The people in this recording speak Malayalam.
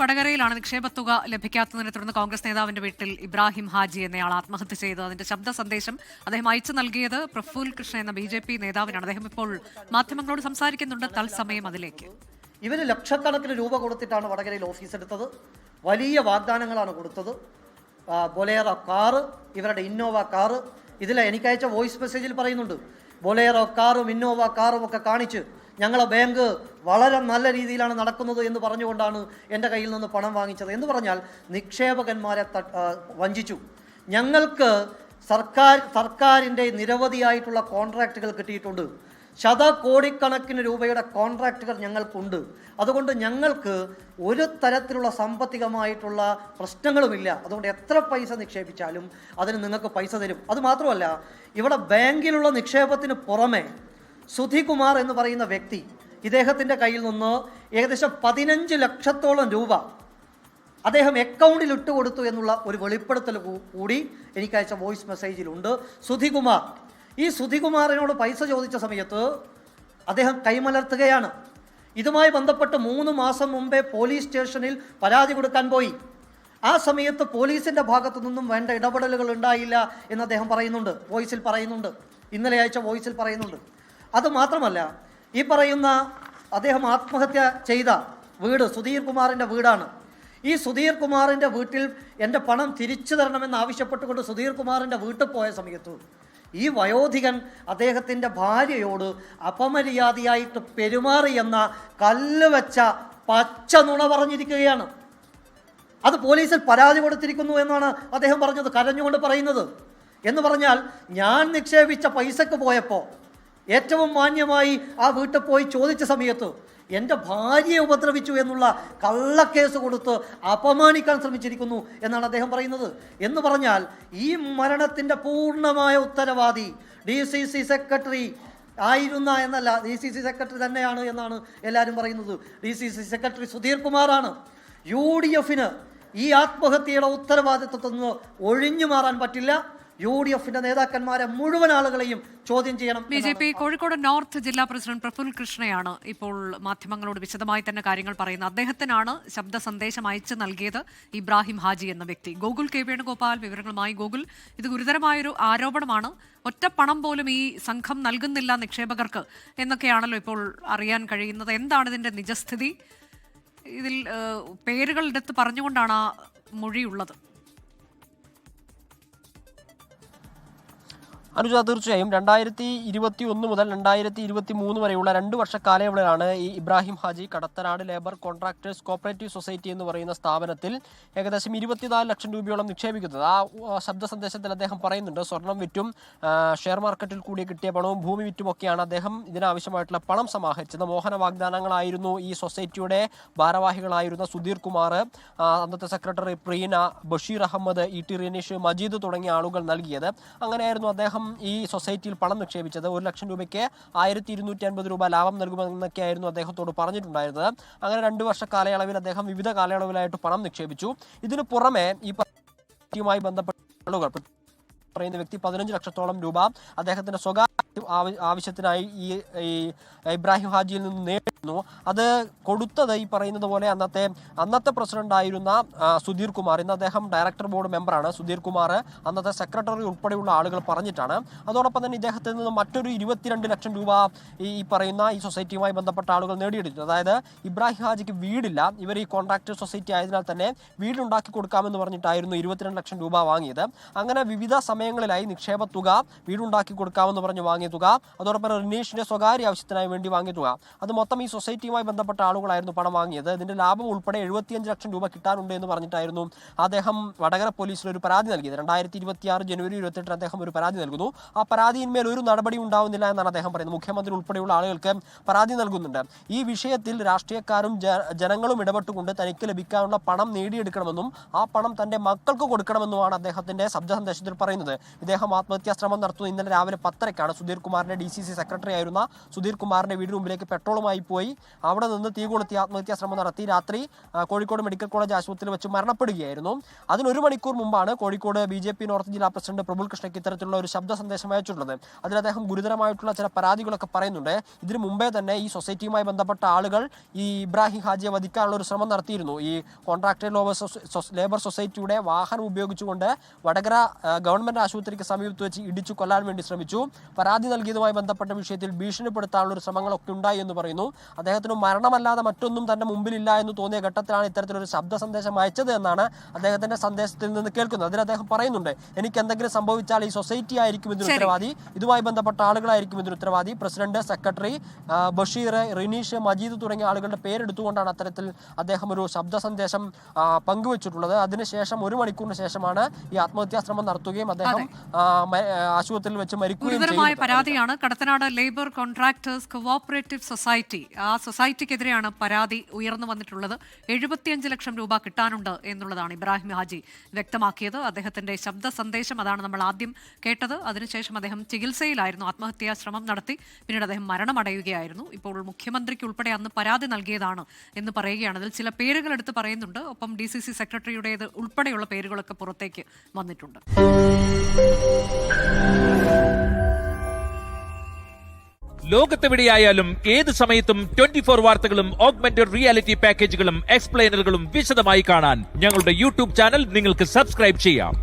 വടകരയിലാണ് നിക്ഷേപത്തുക ലഭിക്കാത്തതിനെ തുടർന്ന് കോൺഗ്രസ് നേതാവിന്റെ വീട്ടിൽ ഇബ്രാഹിം ഹാജി എന്നയാൾ ആത്മഹത്യ ചെയ്തത്. അതിന്റെ ശബ്ദ സന്ദേശം അദ്ദേഹം അയച്ചു നൽകിയത് പ്രഫുൽ കൃഷ്ണ എന്ന BJP നേതാവിനാണ്. അദ്ദേഹം ഇപ്പോൾ മാധ്യമങ്ങളോട് സംസാരിക്കുന്നുണ്ട്. തത്സമയം അതിലേക്ക്. ഇവര് ലക്ഷക്കണക്കിന് രൂപ കൊടുത്തിട്ടാണ് വടകരയിൽ ഓഫീസ് എടുത്തത്. വലിയ വാഗ്ദാനങ്ങളാണ് കൊടുത്തത്. ബൊലേറോ കാറ്, ഇവരുടെ ഇന്നോവ കാറ്, ഇതിലെ എനിക്കയച്ച വോയിസ് മെസ്സേജിൽ പറയുന്നുണ്ട്, ബൊലേറോ കാറും ഇന്നോവ കാറും ഒക്കെ കാണിച്ച് ഞങ്ങളെ ബാങ്ക് വളരെ നല്ല രീതിയിലാണ് നടക്കുന്നത് എന്ന് പറഞ്ഞുകൊണ്ടാണ് എൻ്റെ കയ്യിൽ നിന്ന് പണം വാങ്ങിച്ചത് എന്ന് പറഞ്ഞാൽ നിക്ഷേപകന്മാരെ വഞ്ചിച്ചു. ഞങ്ങൾക്ക് സർക്കാരിൻ്റെ നിരവധിയായിട്ടുള്ള കോൺട്രാക്റ്റുകൾ കിട്ടിയിട്ടുണ്ട്. ശതകോടിക്കണക്കിന് രൂപയുടെ കോൺട്രാക്റ്റുകൾ ഞങ്ങൾക്കുണ്ട്. അതുകൊണ്ട് ഞങ്ങൾക്ക് ഒരു തരത്തിലുള്ള സാമ്പത്തികമായിട്ടുള്ള പ്രശ്നങ്ങളുമില്ല. അതുകൊണ്ട് എത്ര പൈസ നിക്ഷേപിച്ചാലും അതിന് നിങ്ങൾക്ക് പൈസ തരും. അതുമാത്രമല്ല, ഇവിടെ ബാങ്കിലുള്ള നിക്ഷേപത്തിന് പുറമെ സുധികുമാർ എന്ന് പറയുന്ന വ്യക്തി, ഇദ്ദേഹത്തിൻ്റെ കയ്യിൽ നിന്ന് ഏകദേശം 15 ലക്ഷത്തോളം രൂപ അദ്ദേഹം അക്കൗണ്ടിൽ ഇട്ടുകൊടുത്തു എന്നുള്ള ഒരു വെളിപ്പെടുത്തൽ കൂടി എനിക്കയച്ച വോയിസ് മെസ്സേജിലുണ്ട്. സുധികുമാർ, ഈ സുധികുമാറിനോട് പൈസ ചോദിച്ച സമയത്ത് അദ്ദേഹം കൈമലർത്തുകയാണ്. ഇതുമായി ബന്ധപ്പെട്ട് 3 മാസം മുമ്പേ പോലീസ് സ്റ്റേഷനിൽ പരാതി കൊടുക്കാൻ പോയി. ആ സമയത്ത് പോലീസിൻ്റെ ഭാഗത്തു നിന്നും വേണ്ട ഇടപെടലുകൾ ഉണ്ടായില്ല എന്ന് അദ്ദേഹം പറയുന്നുണ്ട്, വോയിസിൽ പറയുന്നുണ്ട്, ഇന്നലെ അയച്ച വോയിസിൽ പറയുന്നുണ്ട്. അതുമാത്രമല്ല, ഈ പറയുന്ന അദ്ദേഹം ആത്മഹത്യ ചെയ്ത വീട് സുധീർ കുമാറിൻ്റെ വീടാണ്. ഈ സുധീർ കുമാറിൻ്റെ വീട്ടിൽ എൻ്റെ പണം തിരിച്ചു തരണമെന്ന് ആവശ്യപ്പെട്ടുകൊണ്ട് സുധീർ കുമാറിൻ്റെ വീട്ടിൽ പോയ സമയത്ത് ഈ വയോധികൻ അദ്ദേഹത്തിൻ്റെ ഭാര്യയോട് അപമര്യാദയായിട്ട് പെരുമാറിയെന്ന കല്ല് വെച്ച പച്ച നുണ പറഞ്ഞിരിക്കുകയാണ്. അത് പോലീസിൽ പരാതി കൊടുത്തിരിക്കുന്നു എന്നാണ് അദ്ദേഹം പറഞ്ഞത്, കരഞ്ഞുകൊണ്ട് പറയുന്നത്. എന്ന് പറഞ്ഞാൽ, ഞാൻ നിക്ഷേപിച്ച പൈസക്ക് പോയപ്പോൾ ഏറ്റവും മാന്യമായി ആ വീട്ടിൽ പോയി ചോദിച്ച സമയത്ത് എൻ്റെ ഭാര്യയെ ഉപദ്രവിച്ചു എന്നുള്ള കള്ളക്കേസ് കൊടുത്ത് അപമാനിക്കാൻ ശ്രമിച്ചിരിക്കുന്നു എന്നാണ് അദ്ദേഹം പറയുന്നത്. എന്ന് പറഞ്ഞാൽ ഈ മരണത്തിൻ്റെ പൂർണ്ണമായ ഉത്തരവാദി DCC സെക്രട്ടറി ആയിരുന്ന എന്നല്ല, DCC സെക്രട്ടറി തന്നെയാണ് എന്നാണ് എല്ലാവരും പറയുന്നത്. DCC സെക്രട്ടറി സുധീർ കുമാറാണ്. UDF-ന് ഈ ആത്മഹത്യയുടെ ഉത്തരവാദിത്വത്തിൽ നിന്ന് ഒഴിഞ്ഞു മാറാൻ പറ്റില്ല. UDF-ന്റെ നേതാക്കന്മാരെ മുഴുവൻ ആളുകളെയും ചോദ്യം ചെയ്യണം. BJP കോഴിക്കോട് നോർത്ത് ജില്ലാ പ്രസിഡന്റ് പ്രഫുൽ കൃഷ്ണയാണ് ഇപ്പോൾ മാധ്യമങ്ങളോട് വിശദമായി തന്നെ കാര്യങ്ങൾ പറയുന്നത്. അദ്ദേഹത്തിനാണ് ശബ്ദ സന്ദേശം അയച്ചു നൽകിയത് ഇബ്രാഹിം ഹാജി എന്ന വ്യക്തി. ഗോകുൽ K വേണുഗോപാൽ വിവരങ്ങളുമായി. ഗോകുൽ, ഇത് ഗുരുതരമായൊരു ആരോപണമാണ്. ഒറ്റ പണം പോലും ഈ സംഘം നൽകുന്നില്ല നിക്ഷേപകർക്ക് എന്നൊക്കെയാണല്ലോ ഇപ്പോൾ അറിയാൻ കഴിയുന്നത്. എന്താണ് ഇതിന്റെ നിജസ്ഥിതി? ഇതിൽ പേരുകൾ എടുത്ത് പറഞ്ഞുകൊണ്ടാണ് ആ മൊഴിയുള്ളത്. അനുജ, തീർച്ചയായും 2021 മുതൽ 2023 വരെയുള്ള 2 വർഷ കാലയളവിലാണ് ഈ Ibrahim Haji Kadathanad labour contractors cooperative society എന്ന് പറയുന്ന സ്ഥാപനത്തിൽ ഏകദേശം 24 ലക്ഷം രൂപയോളം നിക്ഷേപിക്കുന്നത്. ആ ശബ്ദ സന്ദേശത്തിൽ അദ്ദേഹം പറയുന്നുണ്ട്, സ്വർണം വിറ്റും ഷെയർ മാർക്കറ്റിൽ കൂടി കിട്ടിയ പണവും ഭൂമി വിറ്റുമൊക്കെയാണ് അദ്ദേഹം ഇതിനാവശ്യമായിട്ടുള്ള പണം സമാഹരിച്ചത്. മോഹന വാഗ്ദാനങ്ങളായിരുന്നു ഈ സൊസൈറ്റിയുടെ ഭാരവാഹികളായിരുന്ന സുധീർ കുമാർ, അന്നത്തെ സെക്രട്ടറി പ്രീന, ബഷീർ അഹമ്മദ്, ET റിനീഷ്, മജീദ് തുടങ്ങിയ ആളുകൾ നൽകിയത്. അങ്ങനെയായിരുന്നു അദ്ദേഹം ഈ സൊസൈറ്റിയിൽ പണം നിക്ഷേപിച്ചത്. 1 ലക്ഷം രൂപയ്ക്ക് 1250 രൂപ ലാഭം നൽകുമെന്നൊക്കെയായിരുന്നു അദ്ദേഹത്തോട് പറഞ്ഞിട്ടുണ്ടായിരുന്നത്. അങ്ങനെ 2 വർഷ കാലയളവിൽ അദ്ദേഹം വിവിധ കാലയളവിലായിട്ട് പണം നിക്ഷേപിച്ചു. ഇതിനു പുറമെ ഈ പദ്ധതിയുമായി ബന്ധപ്പെട്ട ആളുകൾ പറയുന്ന വ്യക്തി 15 ലക്ഷത്തോളം രൂപ അദ്ദേഹത്തിന്റെ സ്വകാര്യ ആവശ്യത്തിനായി ഈ ഇബ്രാഹിം ഹാജിയിൽ നിന്ന് നേടുന്നു. അത് കൊടുത്തത് ഈ പറയുന്നത് പോലെ അന്നത്തെ പ്രസിഡന്റ് ആയിരുന്ന സുധീർ കുമാർ, ഇന്ന് അദ്ദേഹം ഡയറക്ടർ ബോർഡ് മെമ്പറാണ്. സുധീർ കുമാർ അന്നത്തെ സെക്രട്ടറി ഉൾപ്പെടെയുള്ള ആളുകൾ പറഞ്ഞിട്ടാണ്. അതോടൊപ്പം തന്നെ ഇദ്ദേഹത്തിൽ നിന്ന് മറ്റൊരു 22 ലക്ഷം രൂപ ഈ പറയുന്ന ഈ സൊസൈറ്റിയുമായി ബന്ധപ്പെട്ട ആളുകൾ നേടിയെടുത്തു. അതായത് ഇബ്രാഹിം ഹാജിക്ക് വീടില്ല, ഇവർ ഈ കോൺട്രാക്ടർ സൊസൈറ്റി ആയതിനാൽ തന്നെ വീടുണ്ടാക്കി കൊടുക്കാമെന്ന് പറഞ്ഞിട്ടായിരുന്നു 22 ലക്ഷം രൂപ വാങ്ങിയത്. അങ്ങനെ വിവിധ സമയങ്ങളിലായി നിക്ഷേപ തുക, വീടുണ്ടാക്കി കൊടുക്കാമെന്ന് പറഞ്ഞ് വാങ്ങിയ തുക, അതോടൊപ്പം റിനീഷിന്റെ സ്വകാര്യ ആവശ്യത്തിനായി വേണ്ടി വാങ്ങിയ തുക, അത് മൊത്തം ഈ സൊസൈറ്റിയുമായി ബന്ധപ്പെട്ട ആളുകളായിരുന്നു പണം വാങ്ങിയത്. ഇതിന്റെ ലാഭം ഉൾപ്പെടെ 75 ലക്ഷം രൂപ കിട്ടാനുണ്ട് എന്ന് പറഞ്ഞിട്ടായിരുന്നു അദ്ദേഹം വടകര പോലീസിൽ ഒരു പരാതി നൽകിയത്. 2026 ജനുവരി 28 അദ്ദേഹം ഒരു പരാതി നൽകുന്നു. ആ പരാതിയിന്മേൽ ഒരു നടപടി ഉണ്ടാവുന്നില്ല എന്നാണ് അദ്ദേഹം പറയുന്നത്. മുഖ്യമന്ത്രി ഉൾപ്പെടെയുള്ള ആളുകൾക്ക് പരാതി നൽകുന്നുണ്ട്. ഈ വിഷയത്തിൽ രാഷ്ട്രീയക്കാരും ജനങ്ങളും ഇടപെട്ടുകൊണ്ട് തനിക്ക് ലഭിക്കാനുള്ള പണം നേടിയെടുക്കണമെന്നും ആ പണം തന്റെ മക്കൾക്ക് കൊടുക്കണമെന്നുമാണ് അദ്ദേഹത്തിന്റെ ശബ്ദ സന്ദേശത്തിൽ പറയുന്നത്. ഇദ്ദേഹം ആത്മഹത്യാ ശ്രമം നടത്തുന്നത് ഇന്നലെ രാവിലെ 10:00-ക്കാണ്. സുധീർ കുമാറിന്റെ DCC സെക്രട്ടറി ആയിരുന്ന സുധീർ കുമാറിന്റെ വീടിന് മുമ്പിലേക്ക് പെട്രോളുമായി പോയി കൊണ്ടുപോയി അവിടെ നിന്ന് തീ കൊളുത്തി ആത്മഹത്യാ ശ്രമം നടത്തി രാത്രി കോഴിക്കോട് മെഡിക്കൽ കോളേജ് ആശുപത്രിയിൽ വെച്ച് മരണപ്പെടുകയായിരുന്നു. അതിനൊരു മണിക്കൂർ മുമ്പാണ് കോഴിക്കോട് BJP നോർത്ത് ജില്ലാ പ്രസിഡന്റ് പ്രഫുൽ കൃഷ്ണയ്ക്ക് ഇത്തരത്തിലുള്ള ഒരു ശബ്ദ സന്ദേശം അയച്ചിട്ടുള്ളത്. അതിൽ അദ്ദേഹം ഗുരുതരമായിട്ടുള്ള ചില പരാതികളൊക്കെ പറയുന്നുണ്ട്. ഇതിനു മുമ്പേ തന്നെ ഈ സൊസൈറ്റിയുമായി ബന്ധപ്പെട്ട ആളുകൾ ഈ ഇബ്രാഹിം ഹാജിയെ വധിക്കാനുള്ള ഒരു ശ്രമം നടത്തിയിരുന്നു. ഈ കോൺട്രാക്ടർ ലേബർ സൊസൈറ്റിയുടെ വാഹനം ഉപയോഗിച്ചുകൊണ്ട് വടകര ഗവൺമെന്റ് ആശുപത്രിക്ക് സമീപത്ത് വെച്ച് ഇടിച്ചു കൊല്ലാൻ വേണ്ടി ശ്രമിച്ചു. പരാതി നൽകിയതുമായി ബന്ധപ്പെട്ട വിഷയത്തിൽ ഭീഷണിപ്പെടുത്താനുള്ള ഒരു ശ്രമങ്ങളൊക്കെ ഉണ്ടായി എന്ന് പറയുന്നു. അദ്ദേഹത്തിന് മരണമല്ലാതെ മറ്റൊന്നും തന്റെ മുമ്പിലില്ല എന്ന് തോന്നിയ ഘട്ടത്തിലാണ് ഇത്തരത്തിലൊരു ശബ്ദ സന്ദേശം അയച്ചത് എന്നാണ് അദ്ദേഹത്തിന്റെ സന്ദേശത്തിൽ നിന്ന് കേൾക്കുന്നത്. അതിൽ അദ്ദേഹം പറയുന്നുണ്ട്, എനിക്ക് എന്തെങ്കിലും സംഭവിച്ചാൽ ഈ സൊസൈറ്റി ആയിരിക്കും ഇതിന് ഉത്തരവാദി, ഇതുമായി ബന്ധപ്പെട്ട ആളുകളായിരിക്കും ഇതിന് ഉത്തരവാദി. പ്രസിഡന്റ്, സെക്രട്ടറി, ബഷീർ, റിനീഷ്, മജീദ് തുടങ്ങിയ ആളുകളുടെ പേരെടുത്തുകൊണ്ടാണ് അത്തരത്തിൽ അദ്ദേഹം ഒരു ശബ്ദ സന്ദേശം പങ്കുവച്ചിട്ടുള്ളത്. അതിനുശേഷം ഒരു മണിക്കൂറിന് ശേഷമാണ് ഈ ആത്മഹത്യാ ശ്രമം നടത്തുകയും അദ്ദേഹം ആശുപത്രിയിൽ വെച്ച് മരിക്കുകയും ഗുരുതരമായ പരാതിയാണ്. Kadathanad labour contractors cooperative society, ആ സൊസൈറ്റിക്കെതിരെയാണ് പരാതി ഉയർന്നു വന്നിട്ടുള്ളത്. 75 ലക്ഷം രൂപ കിട്ടാനുണ്ട് എന്നുള്ളതാണ് ഇബ്രാഹിം ഹാജി വ്യക്തമാക്കിയത്. അദ്ദേഹത്തിന്റെ ശബ്ദ സന്ദേശം അതാണ് നമ്മൾ ആദ്യം കേട്ടത്. അതിനുശേഷം അദ്ദേഹം ചികിത്സയിലായിരുന്നു, ആത്മഹത്യാ ശ്രമം നടത്തി, പിന്നീട് അദ്ദേഹം മരണമടയുകയായിരുന്നു. ഇപ്പോൾ മുഖ്യമന്ത്രിക്ക് ഉൾപ്പെടെ അന്ന് പരാതി നൽകിയതാണ് എന്ന് പറയുകയാണ്. അതിൽ ചില പേരുകൾ എടുത്ത് പറയുന്നുണ്ട്. ഒപ്പം DCC സെക്രട്ടറിയുടേത് ഉൾപ്പെടെയുള്ള പേരുകളൊക്കെ പുറത്തേക്ക് വന്നിട്ടുണ്ട്. ലോകത്തെവിടെയായാലും ഏത് സമയത്തും 24 വാർത്തകളും ഓഗ്മെന്റഡ് റിയാലിറ്റി പാക്കേജുകളും എക്സ്പ്ലെയിനറുകളും വിശദമായി കാണാൻ ഞങ്ങളുടെ YouTube ചാനൽ നിങ്ങൾക്ക് സബ്സ്ക്രൈബ് ചെയ്യാം.